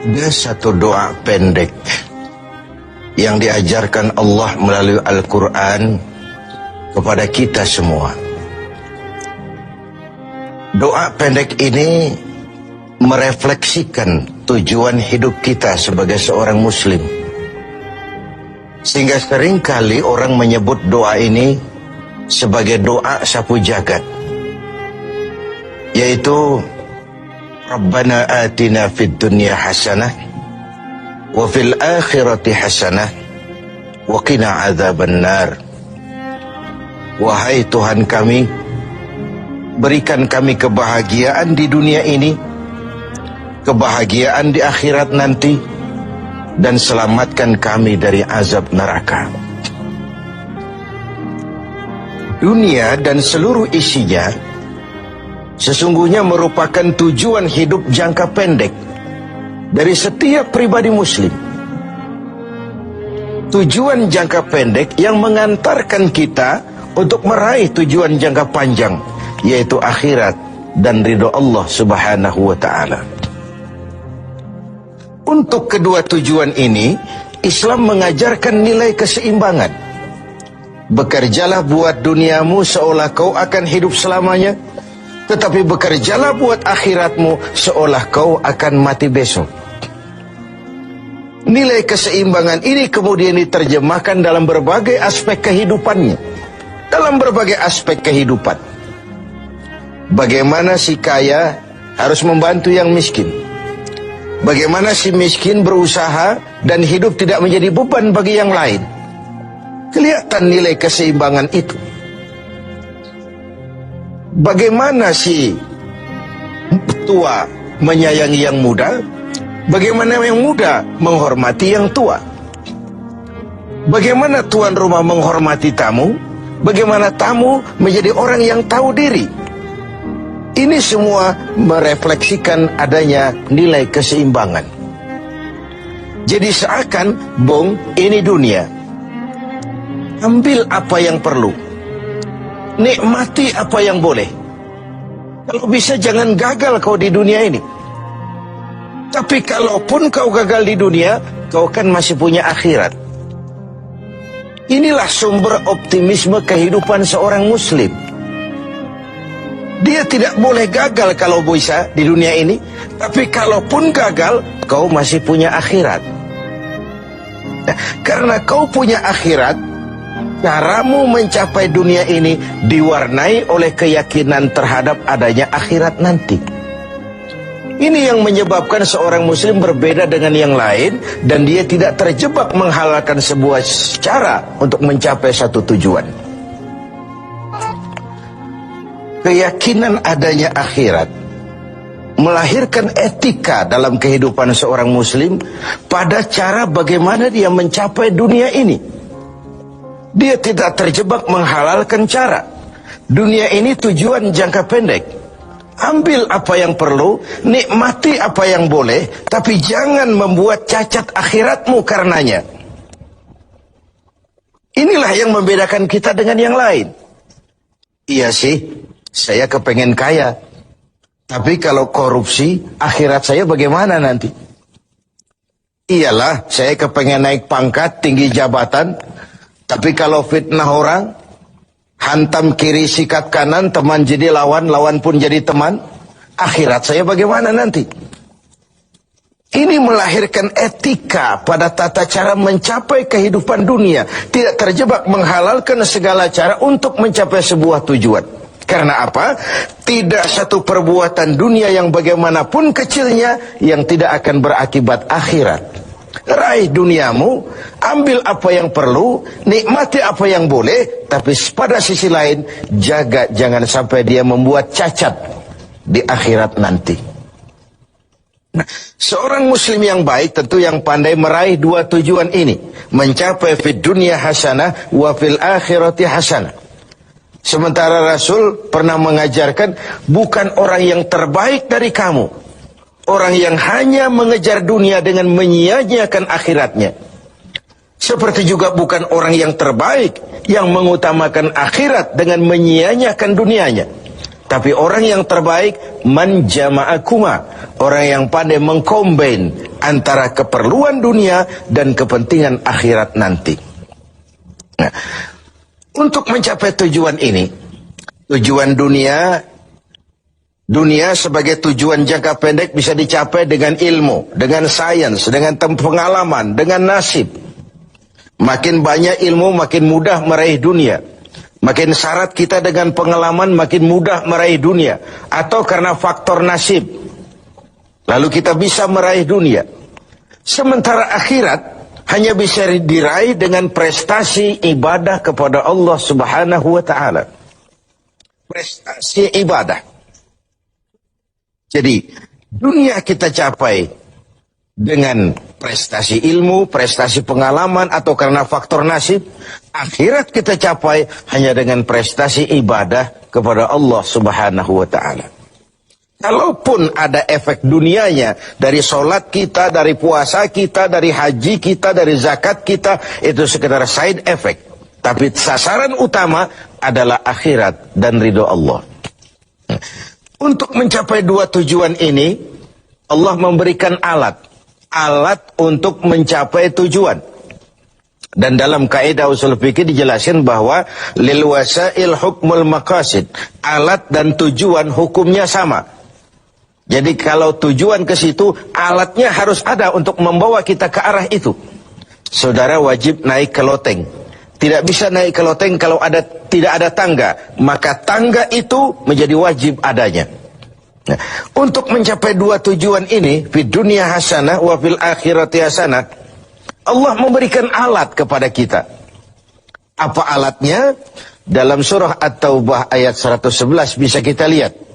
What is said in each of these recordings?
Ada satu doa pendek yang diajarkan Allah melalui Al-Quran kepada kita semua. Doa pendek ini merefleksikan tujuan hidup kita sebagai seorang muslim. Sehingga seringkali orang menyebut doa ini sebagai doa sapu jagat, yaitu Rabbana atina fid dunya hasanah wa fil akhirati hasanah wa qina adzabannar. Wahai Tuhan kami, berikan kami kebahagiaan di dunia ini, kebahagiaan di akhirat nanti, dan selamatkan kami dari azab neraka. Dunia dan seluruh isinya sesungguhnya merupakan tujuan hidup jangka pendek dari setiap pribadi muslim. Tujuan jangka pendek yang mengantarkan kita untuk meraih tujuan jangka panjang, yaitu akhirat dan ridho Allah Subhanahu wa ta'ala. Untuk kedua tujuan ini, Islam mengajarkan nilai keseimbangan. Bekerjalah buat duniamu seolah kau akan hidup selamanya, tetapi bekerjalah buat akhiratmu seolah kau akan mati besok. Nilai keseimbangan ini kemudian diterjemahkan dalam berbagai aspek kehidupannya. Dalam berbagai aspek kehidupan. Bagaimana si kaya harus membantu yang miskin. Bagaimana si miskin berusaha dan hidup tidak menjadi beban bagi yang lain. Kelihatan nilai keseimbangan itu. Bagaimana si tua menyayangi yang muda, bagaimana yang muda menghormati yang tua. Bagaimana tuan rumah menghormati tamu, bagaimana tamu menjadi orang yang tahu diri. Ini semua merefleksikan adanya nilai keseimbangan. Jadi seakan, bong, ini dunia. Ambil apa yang perlu, nikmati apa yang boleh. Kalau bisa jangan gagal kau di dunia ini. Tapi kalaupun kau gagal di dunia, kau kan masih punya akhirat. Inilah sumber optimisme kehidupan seorang muslim. Dia tidak boleh gagal kalau bisa di dunia ini. Tapi kalaupun gagal, kau masih punya akhirat. Nah, karena kau punya akhirat, caramu mencapai dunia ini diwarnai oleh keyakinan terhadap adanya akhirat nanti. Ini yang menyebabkan seorang muslim berbeda dengan yang lain, dan dia tidak terjebak menghalalkan sebuah cara untuk mencapai satu tujuan. Keyakinan adanya akhirat melahirkan etika dalam kehidupan seorang muslim pada cara bagaimana dia mencapai dunia ini. Dia tidak terjebak menghalalkan cara. Dunia ini tujuan jangka pendek. Ambil apa yang perlu, nikmati apa yang boleh, tapi jangan membuat cacat akhiratmu karenanya. Inilah yang membedakan kita dengan yang lain. Iya sih, saya kepengen kaya. Tapi kalau korupsi, akhirat saya bagaimana nanti? Iyalah, saya kepengen naik pangkat, tinggi jabatan. Tapi kalau fitnah orang, hantam kiri sikat kanan, teman jadi lawan, lawan pun jadi teman, akhirat saya bagaimana nanti? Ini melahirkan etika pada tata cara mencapai kehidupan dunia. Tidak terjebak menghalalkan segala cara untuk mencapai sebuah tujuan. Karena apa? Tidak satu perbuatan dunia yang bagaimanapun kecilnya yang tidak akan berakibat akhirat. Raih duniamu, ambil apa yang perlu, nikmati apa yang boleh, tapi pada sisi lain, jaga jangan sampai dia membuat cacat di akhirat nanti. Nah, seorang muslim yang baik tentu yang pandai meraih dua tujuan ini. Mencapai fid dunya hasanah wa fil akhirati hasanah. Sementara Rasul pernah mengajarkan, bukan orang yang terbaik dari kamu, orang yang hanya mengejar dunia dengan menyia-nyiakan akhiratnya. Seperti juga bukan orang yang terbaik yang mengutamakan akhirat dengan menyia-nyiakan dunianya. Tapi orang yang terbaik man jama'akuma, orang yang pandai mengkombin antara keperluan dunia dan kepentingan akhirat nanti. Nah, untuk mencapai tujuan ini, tujuan dunia sebagai tujuan jangka pendek bisa dicapai dengan ilmu, dengan sains, dengan pengalaman, dengan nasib. Makin banyak ilmu, makin mudah meraih dunia. Makin syarat kita dengan pengalaman, makin mudah meraih dunia. Atau karena faktor nasib, lalu kita bisa meraih dunia. Sementara akhirat hanya bisa diraih dengan prestasi ibadah kepada Allah Subhanahu wa ta'ala. Prestasi ibadah. Jadi, dunia kita capai dengan prestasi ilmu, prestasi pengalaman, atau karena faktor nasib. Akhirat kita capai hanya dengan prestasi ibadah kepada Allah Subhanahu wa ta'ala. Kalaupun ada efek dunianya, dari sholat kita, dari puasa kita, dari haji kita, dari zakat kita, itu sekedar side effect. Tapi sasaran utama adalah akhirat dan ridho Allah. Untuk mencapai dua tujuan ini, Allah memberikan alat untuk mencapai tujuan. Dan dalam kaidah usul fikih dijelaskan bahwa lil wasail hukmul maqasid, alat dan tujuan hukumnya sama. Jadi kalau tujuan ke situ, alatnya harus ada untuk membawa kita ke arah itu. Saudara wajib naik ke loteng. Tidak bisa naik ke loteng kalau tidak ada tangga, maka tangga itu menjadi wajib adanya. Nah, untuk mencapai dua tujuan ini, fid dunya hasanah wa fil akhirati hasanah, Allah memberikan alat kepada kita. Apa alatnya? Dalam surah At-Taubah ayat 111 bisa kita lihat.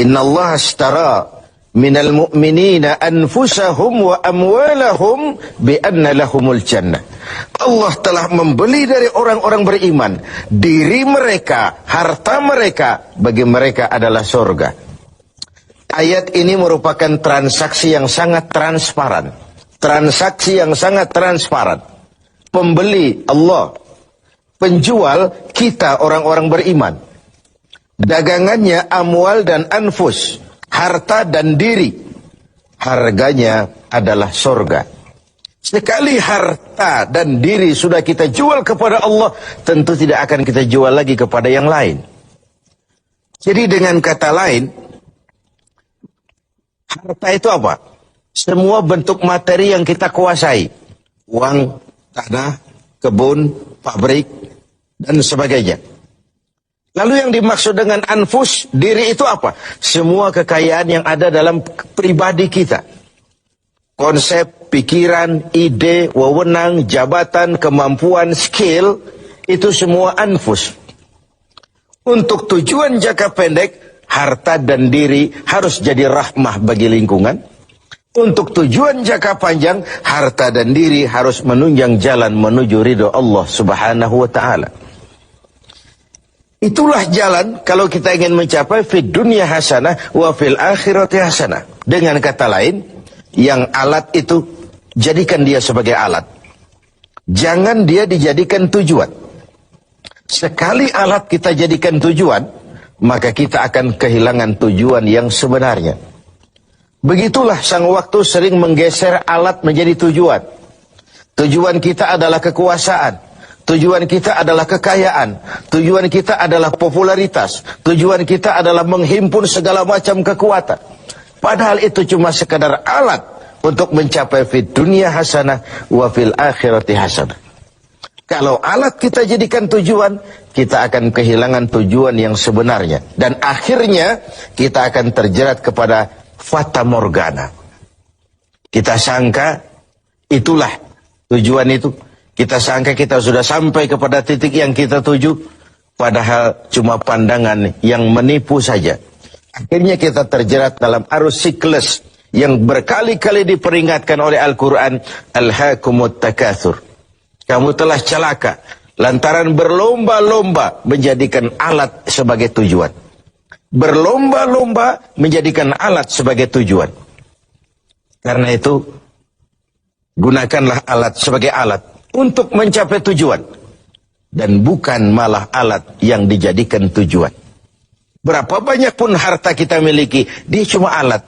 Innallaha ashtara minal mu'minina anfusahum wa amwalahum bi anna lahumul jannah. Allah telah membeli dari orang-orang beriman diri mereka, harta mereka, bagi mereka adalah surga. Ayat ini merupakan transaksi yang sangat transparan. Transaksi yang sangat transparan. Pembeli Allah, penjual kita orang-orang beriman. Dagangannya amwal dan anfus, harta dan diri. Harganya adalah surga. Sekali harta dan diri sudah kita jual kepada Allah, tentu tidak akan kita jual lagi kepada yang lain. Jadi dengan kata lain, harta itu apa? Semua bentuk materi yang kita kuasai. Uang, tanah, kebun, pabrik, dan sebagainya. Lalu yang dimaksud dengan anfus, diri itu apa? Semua kekayaan yang ada dalam pribadi kita. Konsep, pikiran, ide, wewenang, jabatan, kemampuan, skill, itu semua anfus. Untuk tujuan jangka pendek, harta dan diri harus jadi rahmah bagi lingkungan. Untuk tujuan jangka panjang, harta dan diri harus menunjang jalan menuju ridho Allah Subhanahu wa ta'ala. Itulah jalan kalau kita ingin mencapai fid dunya hasanah wa fil akhirati hasanah. Dengan kata lain, yang alat itu jadikan dia sebagai alat. Jangan dia dijadikan tujuan. Sekali alat kita jadikan tujuan, maka kita akan kehilangan tujuan yang sebenarnya. Begitulah sang waktu sering menggeser alat menjadi tujuan. Tujuan kita adalah kekuasaan. Tujuan kita adalah kekayaan. Tujuan kita adalah popularitas. Tujuan kita adalah menghimpun segala macam kekuatan. Padahal itu cuma sekadar alat untuk mencapai fid dunya hasanah wa fil akhirati hasanah. Kalau alat kita jadikan tujuan, kita akan kehilangan tujuan yang sebenarnya. Dan akhirnya kita akan terjerat kepada fata morgana. Kita sangka itulah tujuan itu. Kita sangka kita sudah sampai kepada titik yang kita tuju, padahal cuma pandangan yang menipu saja. Akhirnya kita terjerat dalam arus siklus yang berkali-kali diperingatkan oleh Al-Quran. Alhaakumut takatsur. Kamu telah celaka lantaran berlomba-lomba menjadikan alat sebagai tujuan. Berlomba-lomba menjadikan alat sebagai tujuan. Karena itu, gunakanlah alat sebagai alat untuk mencapai tujuan. Dan bukan malah alat yang dijadikan tujuan. Berapa banyak pun harta kita miliki, dia cuma alat.